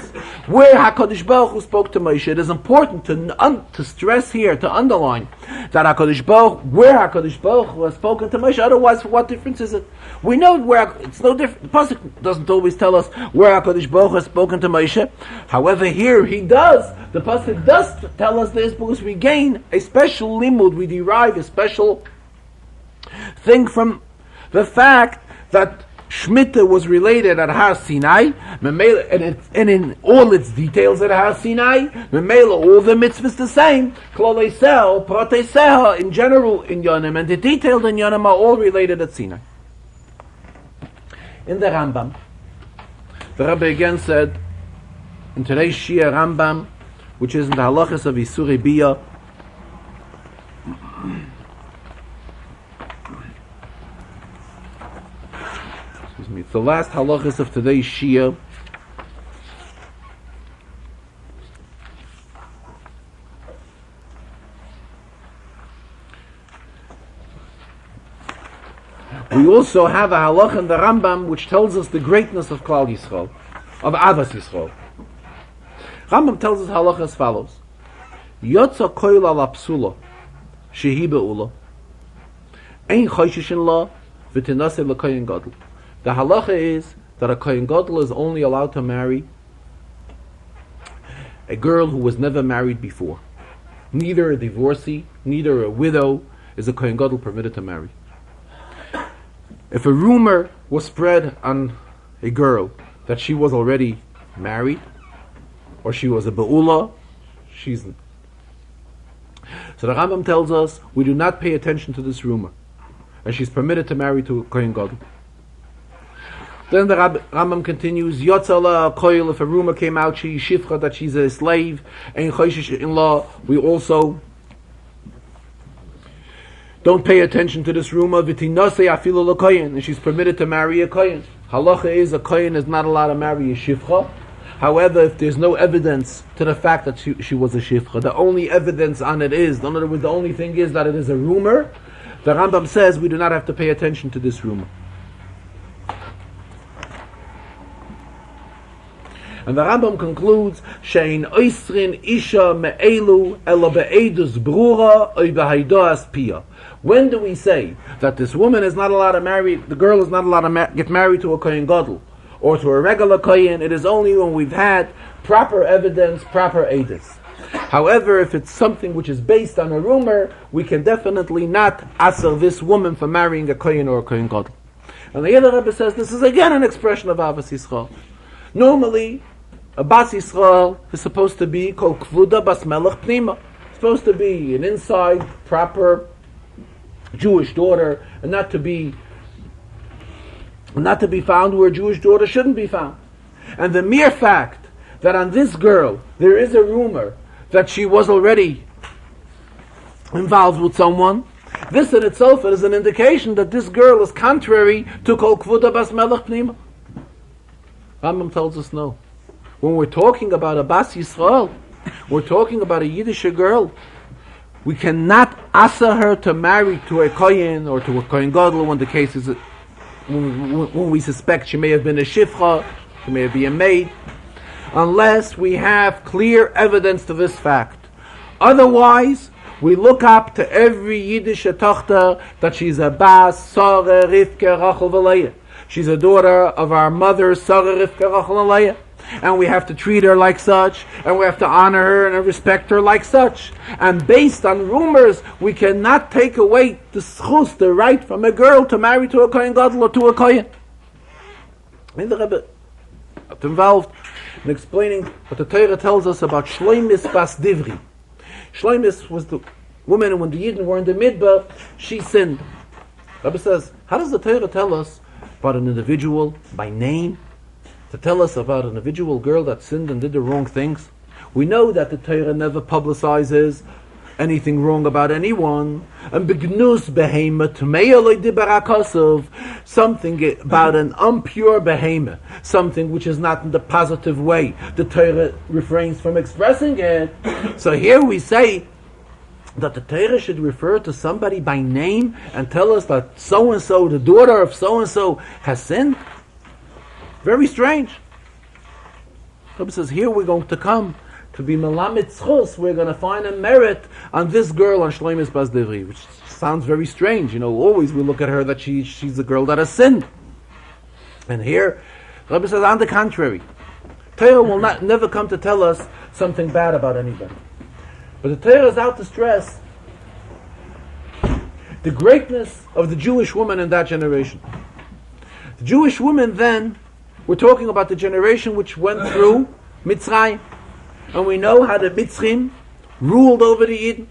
where HaKadosh Baruch Hu spoke to Moshe. It is important to stress here, to underline that where HaKadosh Baruch Hu has spoken to Moshe. Otherwise, what difference is it? We know where it's no different. The pasuk doesn't always tell us where HaKadosh Baruch Hu has spoken to Moshe. However, here he does. The pasuk does tell us this because we gain a special limud. We derive a special thing from the fact that Shemitah was related at Har Sinai, and in all its details at Har Sinai, Memela, all the mitzvahs the same, Klolei Seho, Protei Seho, in general in Yonim, and the detailed in Yonim are all related at Sinai. In the Rambam, the Rebbe again said, in today's Shia Rambam, which is in the halachas of Isurei Biyah, it's the last halachas of today's Shia. We also have a halach in the Rambam which tells us the greatness of Klal Yisrael, of Avas Yisrael. Rambam tells us halach as follows: Yotza koil al apsula shehi beula ein chayshishin la v'tinaseh l'koyin gadol. The halacha is that a kohen gadol is only allowed to marry a girl who was never married before. Neither a divorcee, neither a widow is a kohen gadol permitted to marry. if a rumor was spread on a girl that she was already married, or she was a Be'ula, so the Rambam tells us we do not pay attention to this rumor, and she's permitted to marry to a Kohen Gadol. Then the Rambam continues, Yotzala Koil, if a rumor came out, Shifcha, that she's a slave, and Choshish in law, we also don't pay attention to this rumor, V'tinose afilu l'koyin, and she's permitted to marry a koyin. Halacha is a koyin is not allowed to marry a shifcha. However, if there's no evidence to the fact that she was a shifcha, the only evidence on it is, in other words, the only thing is that it is a rumor, the Rambam says we do not have to pay attention to this rumor. And the Rambam concludes, Shein oisrin isha me'elu ela be'edus brura oy behaidoas pia. When do we say that this woman is not allowed to marry, the girl is not allowed to get married to a Kohen Gadol or to a regular Kohen? It is only when we've had proper evidence, proper edus. However, if it's something which is based on a rumor, we can definitely not aser this woman for marrying a Kohen or a Kohen Gadol. And the other Rebbe says this is again an expression of Avas Yisrael. Normally, a Bas Yisrael is supposed to be Kol Kvuda Bas Melech Pnima. It's supposed to be an inside, proper Jewish daughter, and not to be found where a Jewish daughter shouldn't be found. And the mere fact that on this girl there is a rumor that she was already involved with someone, this in itself is an indication that this girl is contrary to Kol Kvuda Bas Melech Pnima. Rambam tells us no. When we're talking about a Bas Yisrael, we're talking about a Yiddish girl. We cannot asa her to marry to a Kohen or to a Kohen Gadol when the case is, when we suspect she may have been a Shifcha, she may be a maid, unless we have clear evidence to this fact. Otherwise, we look up to every Yiddish tochter that she's a Bas, Sarah, Rivka, Rachel, V'Leah. She's a daughter of our mother, Sarah, Rivka, Rachel, and Leah. And we have to treat her like such, and we have to honor her and respect her like such. And based on rumors, we cannot take away the schus, the right from a girl to marry to a Kohen Gadol or to a Kohen. And the Rebbe got involved in explaining what the Torah tells us about Shleimis Bas Divri. Shleimis was the woman when the Yidden were in the Midbar, she sinned. The Rebbe says, how does the Torah tell us about an individual by name? To tell us about an individual girl that sinned and did the wrong things? We know that the Torah never publicizes anything wrong about anyone. And begnus behemoth me'eloi dibarakosov, something about an impure behemoth, something which is not in the positive way. The Torah refrains from expressing it. So here we say that the Torah should refer to somebody by name and tell us that so-and-so, the daughter of so-and-so, has sinned. Very strange. Rabbi says, here we're going to come to be Melamed Tzchus, we're going to find a merit on this girl, on Shleimis Bas Divri, which sounds very strange. Always we look at her that she's a girl that has sinned. And here, Rabbi says, on the contrary, Torah will never come to tell us something bad about anybody. But the Torah is out to stress the greatness of the Jewish woman in that generation. The Jewish woman then, we're talking about the generation which went through Mitzrayim. And we know how the Mitzrim ruled over the Yidden.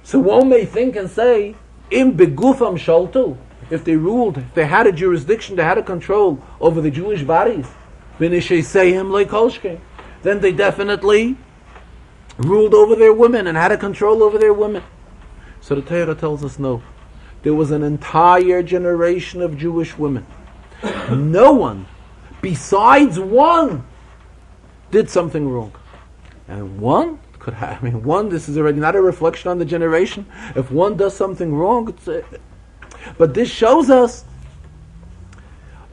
So one may think and say, Im begufam shaltu, if they ruled, if they had a jurisdiction, they had a control over the Jewish bodies, then they definitely ruled over their women and had a control over their women. So the Torah tells us no. There was an entire generation of Jewish women. No one, besides one, did something wrong. And one could have, this is already not a reflection on the generation. If one does something wrong, but this shows us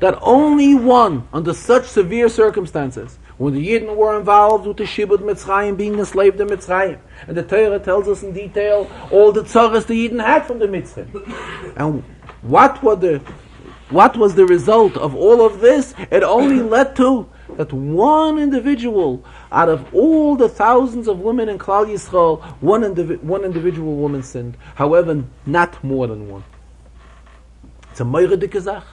that only one, under such severe circumstances, when the Yidden were involved with the Shibud Mitzrayim, being enslaved in Mitzrayim, and the Torah tells us in detail all the tzaras the Yidden had from the Mitzrayim. And what was the result of all of this? It only led to that one individual, out of all the thousands of women in Klal Yisrael, one individual woman sinned. However, not more than one. It's a meire dicke Sach.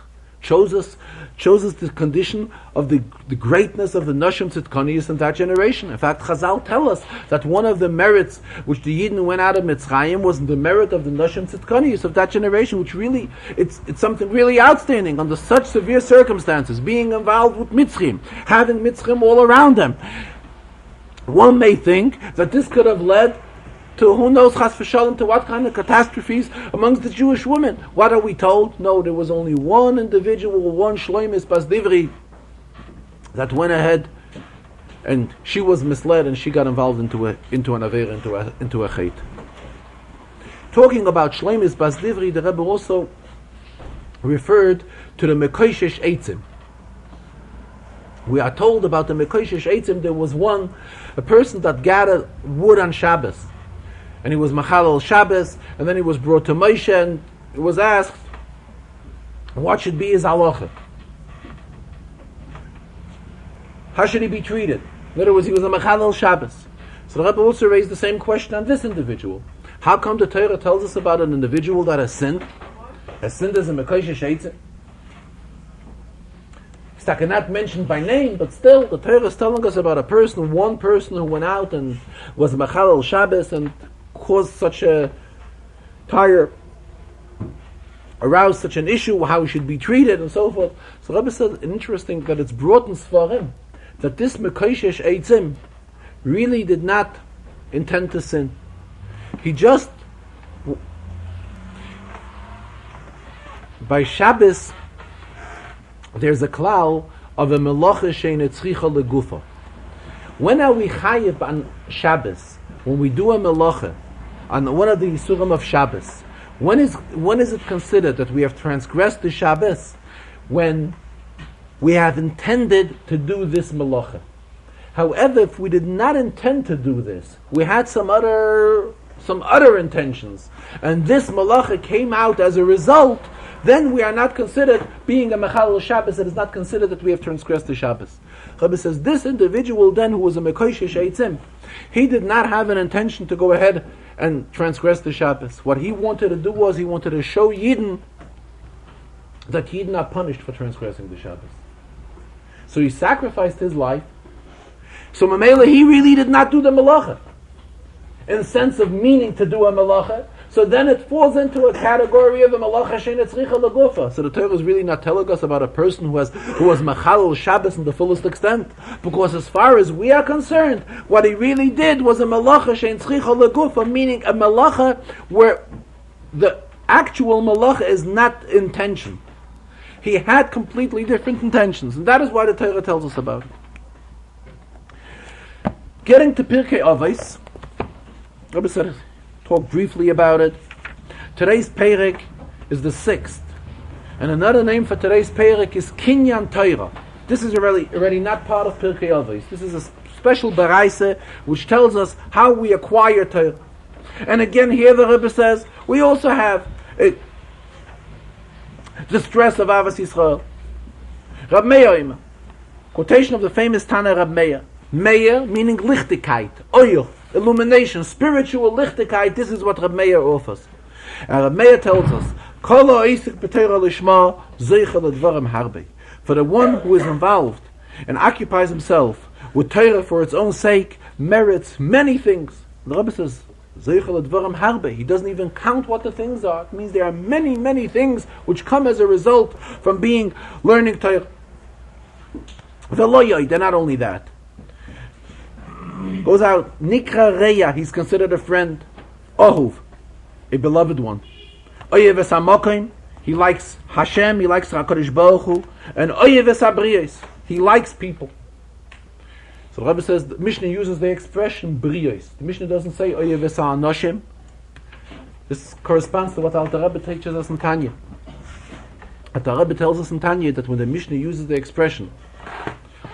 Shows us the condition of the greatness of the Nashim Tzidkonius in that generation. In fact, Chazal tell us that one of the merits which the Yidden went out of Mitzrayim was the merit of the Nashim Tzidkonius of that generation, which really, it's something really outstanding under such severe circumstances, being involved with Mitzrim, having Mitzrim all around them. One may think that this could have led to who knows, chas v'shalom, to what kind of catastrophes amongst the Jewish women. What are we told? No, there was only one individual, one Shloimis Bas Divri, that went ahead and she was misled and she got involved into an Aveira, into a Chet. Talking about Shloimis Bas Divri, the Rebbe also referred to the Mekoshesh Eitzim. We are told about the Mekoshesh Eitzim, there was a person that gathered wood on Shabbos. And he was Machalal Shabbos, and then he was brought to Moshe, and it was asked, what should be his halacha? How should he be treated? In other words, he was a Machalal Shabbos. So the Rebbe also raised the same question on this individual. How come the Torah tells us about an individual that has sinned? Has sinned as a Mekoshesh Eitzim? It's not mentioned by name, but still, the Torah is telling us about one person who went out and was Machalal Shabbos and caused such a aroused such an issue, how he should be treated and so forth. So Rebbe said, interesting that it's brought in Sfarim, that this Mekoshesh Eitzim really did not intend to sin. He just, by Shabbos, there's a klal of a melacha she'eina tzricha legufa. When are we chayiv on Shabbos? When we do a melacha on one of the Yisurim of Shabbos, when is it considered that we have transgressed the Shabbos? When we have intended to do this melacha. However, if we did not intend to do this, we had some other intentions, and this melacha came out as a result, then we are not considered being a Mechalel Shabbos. It is not considered that we have transgressed the Shabbos. Rebbe says, this individual then, who was a Mekoshesh Eitzim, he did not have an intention to go ahead and transgress the Shabbos. What he wanted to do was, he wanted to show Yidden that Yidden are punished for transgressing the Shabbos. So he sacrificed his life. So Mamela, he really did not do the Melacha, in the sense of meaning to do a Melacha. So then it falls into a category of a Melacha she'eina tzricha legufa. So the Torah is really not telling us about a person who was Machalel Shabbos in the fullest extent. Because as far as we are concerned, what he really did was a Melacha she'eina tzricha legufa, meaning a Melacha where the actual Melacha is not intention. He had completely different intentions. And that is why the Torah tells us about it. Getting to Pirkei Avos, Rebbe said, talk briefly about it. Today's Perek is the 6th. And another name for today's Perek is Kinyan Torah. This is already not part of Pirkei Avos. This is a special Baraisa which tells us how we acquire Torah. And again, here the Rebbe says, we also have the stress of Avos Yisrael. Rab Meir, quotation of the famous Tana Rab Meir. Meir meaning Lichtigkeit, Oil, illumination, spiritual Lichtigkeit. This is what Rab Meir offers. And Rab Meir tells us, for the one who is involved and occupies himself with Torah for its own sake, merits many things. The Rebbe says, he doesn't even count what the things are. It means there are many, many things which come as a result from learning Torah. They're not only that. Goes out, Nikra Reya, he's considered a friend. Ohuv, a beloved one. Oyev es HaMokim, he likes Hashem, he likes HaKadosh Baruch Hu. And Oyev es HaBriyos, he likes people. So the Rebbe says, the Mishnah uses the expression Briyos. The Mishnah doesn't say Oyev es HaAnoshim. This corresponds to what Alter Rebbe teaches us in Tanya. Alter Rebbe tells us in Tanya that when the Mishnah uses the expression,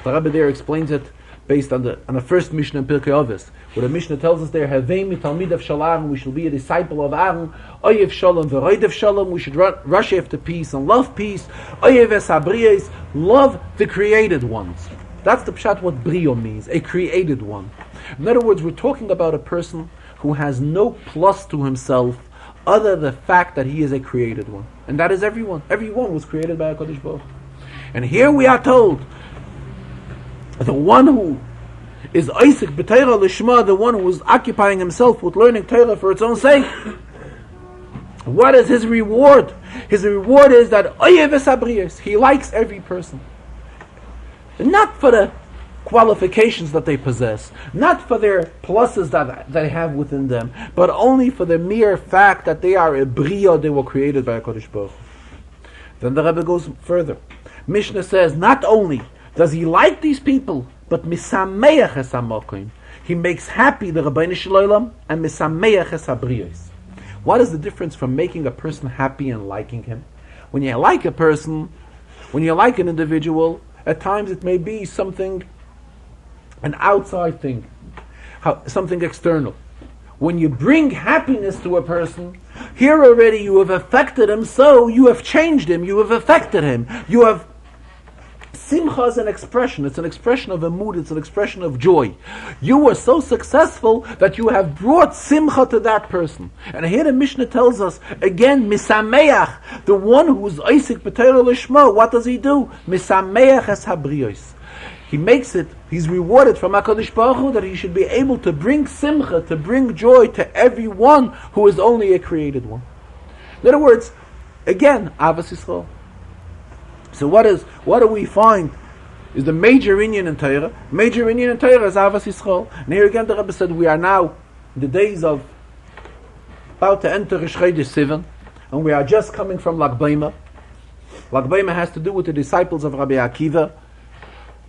the Rebbe there explains it based on the first Mishnah in Pirkei Avos, where the Mishnah tells us there, Havei mi talmid of Shalom, we shall be a disciple of Aaron, Oyev Shalom v'roidev Shalom, we should rush after peace and love peace, Oyev es HaBriyos, love the created ones. That's the pshat what Brio means, a created one. In other words, we're talking about a person who has no plus to himself other than the fact that he is a created one. And that is everyone. Everyone was created by HaKadosh Baruch Hu. And here we are told, the one who is Isaac b'Torah Lishma, the one who is occupying himself with learning Torah for its own sake, what is his reward? His reward is that he likes every person. Not for the qualifications that they possess, not for their pluses that they have within them, but only for the mere fact that they are a bria, they were created by HaKadosh Baruch Hu. Then the Rebbe goes further. Mishnah says, not only does he like these people, but misameach es hamokim. He makes happy the Rabbeinu Shalom and misameach es habriyos. What is the difference from making a person happy and liking him? When you like a person, when you like an individual, at times it may be something, an outside thing, something external. When you bring happiness to a person, here already you have affected him, so you have changed him, you have affected him, you have. Simcha is an expression. It's an expression of a mood. It's an expression of joy. You were so successful that you have brought simcha to that person. And here the Mishnah tells us, again, misameach, the one who is Isaac b'Torah Lishma, what does he do? Misameach es habriyos. He makes it, he's rewarded from HaKadosh Baruch Hu that he should be able to bring simcha, to bring joy to everyone who is only a created one. In other words, again, Avos Yisrael. So what do we find is the major inyan in Torah? Major inyan in Torah is Avos Yisrael. And here again the Rebbe said we are now in the days of about to enter Rosh Chodesh Sivan, and we are just coming from Lag B'Omer. Lag B'Omer has to do with the disciples of Rabbi Akiva.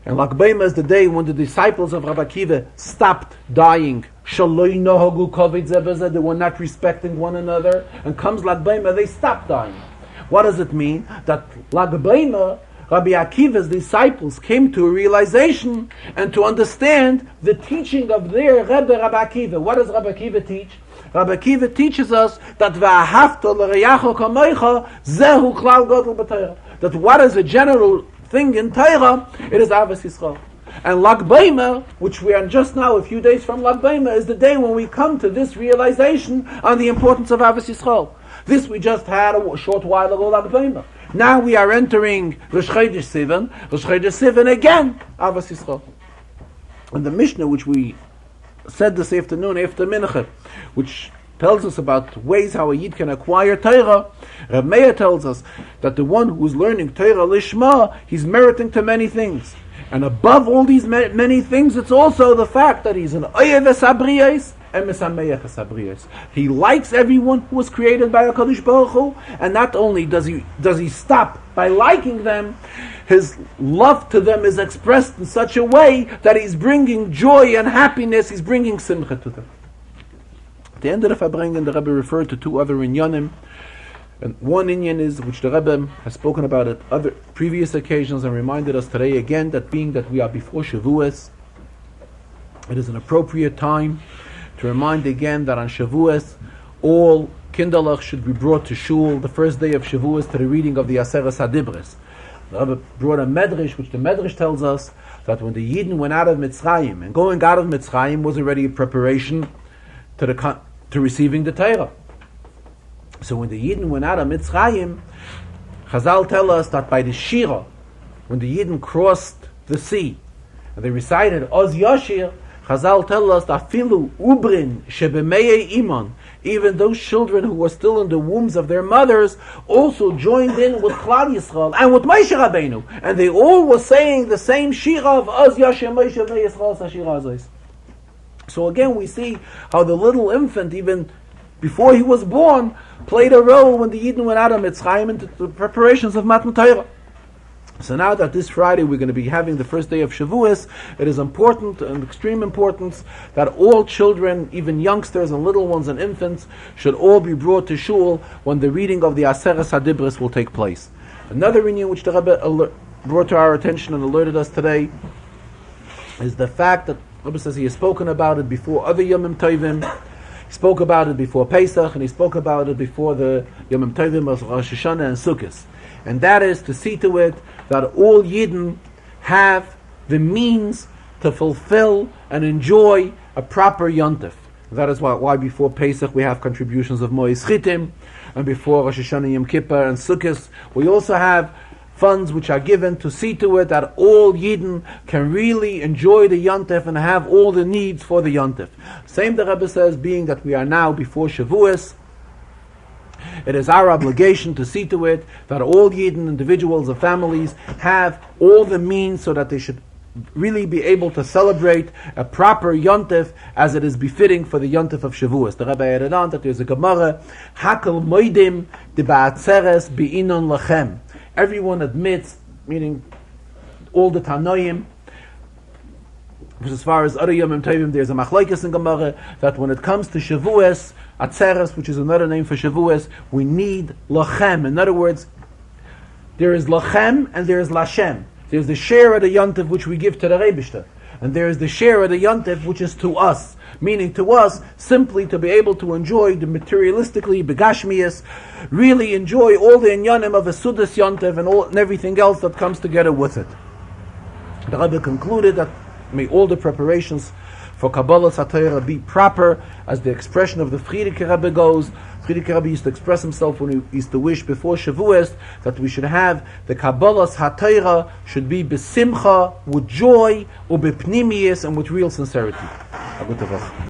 And Lag B'Omer is the day when the disciples of Rabbi Akiva stopped dying. They were not respecting one another. And comes Lag B'Omer, they stopped dying. What does it mean? That Lag B'Omer, Rabbi Akiva's disciples came to a realization and to understand the teaching of their Rebbe Rabbi Akiva. What does Rabbi Akiva teach? Rabbi Akiva teaches us that v'ahavta l'reyacho kamoicha zehu klal gadol b'Torah. That what is a general thing in Torah, it is Avos Yisrael. And Lag B'Omer, which we are just now a few days from Lag B'Omer, is the day when we come to this realization on the importance of Avos Yisrael. This we just had a short while ago, Lag B'Omer. Now we are entering Rosh Chodesh Sivan. Rosh Chodesh Sivan again, Avos Yisrael. And the Mishnah, which we said this afternoon after Mincha, which tells us about ways how a Yid can acquire Torah, Reb Meir tells us that the one who is learning Torah Lishma, he's meriting to many things. And above all these many things, it's also the fact that he's an Oyev Esabriyos and Mesameach Esabriyos. He likes everyone who was created by HaKadosh Baruch Hu, and not only does he stop by liking them, his love to them is expressed in such a way that he's bringing joy and happiness, he's bringing simcha to them. At the end of the Farbrengen, the Rebbe referred to two other inyanim. And one inyan is, which the Rebbe has spoken about at other previous occasions and reminded us today again, that being that we are before Shavuos, it is an appropriate time to remind again that on Shavuos, all kinderlach should be brought to shul the first day of Shavuos to the reading of the Aseres HaDibros. The Rebbe brought a medrash, which the medrash tells us that when the Yidden went out of Mitzrayim, and going out of Mitzrayim was already a preparation to receiving the Torah. So when the Yidden went out of Mitzrayim, Chazal tell us that by the Shira, when the Yidden crossed the sea, and they recited Oz Yashir, Chazal tell us that Filu Ubrin Shebemei Iman, even those children who were still in the wombs of their mothers, also joined in with Klal Yisrael and with Moshe Rabbeinu, and they all were saying the same Shira of Oz Yashir Moshe Yisrael Sashira Azos. So again we see how the little infant, even before he was born, played a role when the Yidden went out of Mitzrayim into the preparations of Matan Torah. So now that this Friday we're going to be having the first day of Shavuos, it is important and extreme importance that all children, even youngsters and little ones and infants, should all be brought to shul when the reading of the Aseres HaDibros will take place. Another inyan which the Rebbe brought to our attention and alerted us today is the fact that the Rebbe says he has spoken about it before other Yomim Tovim. He spoke about it before Pesach, and he spoke about it before the Yomim Tovim of Rosh Hashanah and Sukkot. And that is to see to it that all Yidden have the means to fulfill and enjoy a proper Yontif. That is why before Pesach we have contributions of Mois Chitim, and before Rosh Hashanah, Yom Kippur, and Sukkot, we also have funds which are given to see to it that all Yidden can really enjoy the Yontef and have all the needs for the Yontef. Same the Rebbe says, being that we are now before Shavuos, it is our obligation to see to it that all Yidden, individuals and families, have all the means so that they should really be able to celebrate a proper Yontef as it is befitting for the Yontef of Shavuos. The Rebbe added on that there's a Gemara, Hakel Moidim de Ba'atzeres Be'inon Lachem. Everyone admits, meaning all the Tanoim, as far as other Yomim Tovim, there's a Machlokes in Gemara, that when it comes to Shavuos, Atzeres, which is another name for Shavuos, we need Lachem. In other words, there is Lachem and there is Lashem. There's the share of the Yontif which we give to the Rebishter, and there is the share of the Yontif which is to us, meaning to us simply to be able to enjoy the materialistically, begashmias, really enjoy all the inyanim of a Sudas Yontif and everything else that comes together with it. The Rebbe concluded that may all the preparations for Kabbalas HaTorah be proper, as the expression of the Friedrich Rebbe goes. Friedrich Rebbe used to express himself when he used to wish before Shavuos that we should have the Kabbalas HaTorah should be besimcha, with joy, or bepnimius, and with real sincerity.